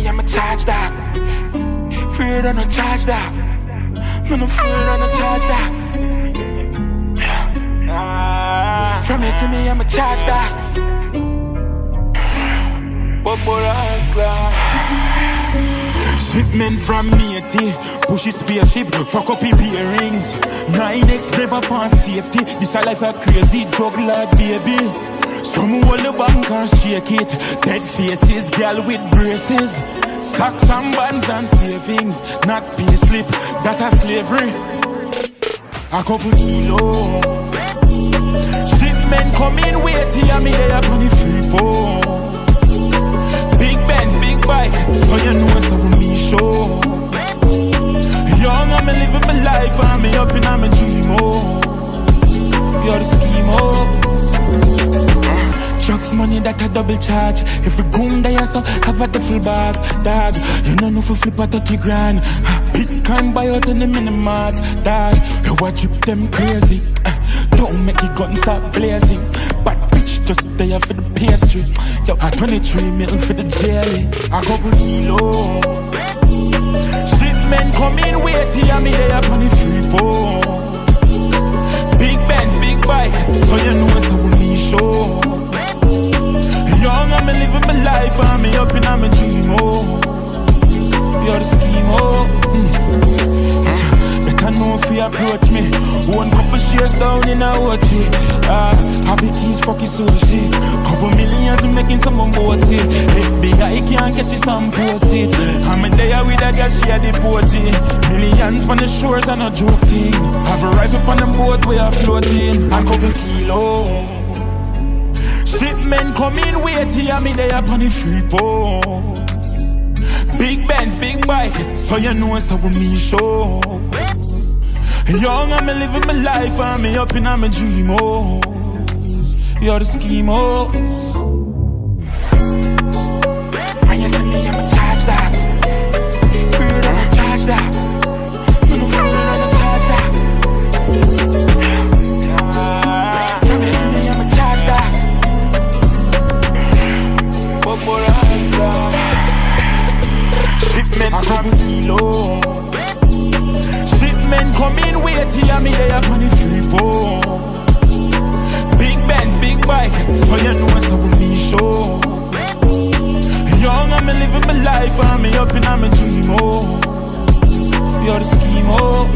me, I'm a charge dog. Fear on a charge dog. Man, I'm fear on a charge dog. From you see me, I'm a charge dog. But more shipment from matey, push his spaceship, fuck up his bearings. 9X never pass safety. This a life a crazy drug lord, baby. Some hold the bank and shake it. Dead faces, girl with braces. Stocks and bonds and savings, not pay slip, that a slavery. A couple kilo. Shipment coming weighty, and me there up on the free pole. Big Benz, big bike, so you know it's on me show. Young, I'm living my life, and me up in my dream, oh. You're the schemos. Drugs money that a double charge. Every goon that you saw have a duffel bag, dog. You know no for flip a 30 grand. Bitcoin buy out in the minimart, dog. You watch drip them crazy. Don't make your gun start blazing. But bitch just there for the pastry. Yo, a 23 mil for the jelly. A couple kilo. Shipment coming weighty, and me there on the free pole. Big Benz, big bike, so you know it's a me show. Young, I'm living my life, and me up in my dream, oh. You're the schemo. Better know if you approach me. One couple shares down in a watch it. Have the keys, fuck his sushi. Couple millions, we making someone bossy. FBI can't get you some pussy. I'm in there with a girl, she a deported. Millions from the shores and a joke thing. Have a rifle on the boat, we are floating. A couple kilo. Shipment coming weighty, and me there up on the free pole. Big Benz, big bike, so you know it's how me show. Young, I'm living my life, and me up in my dream, oh. You're the schemos. When you see me, I'm a charge dog. Fear on a charge dog. Fear on a charge dog. When you see me, I'm a charge dog. But more shipment from kilo. Shipment coming weighty, and me there on the free pole. Big Benz, big bike, so you know it's a me show. Young, I'm living my life, and me up in my dream, oh. You're the schemos.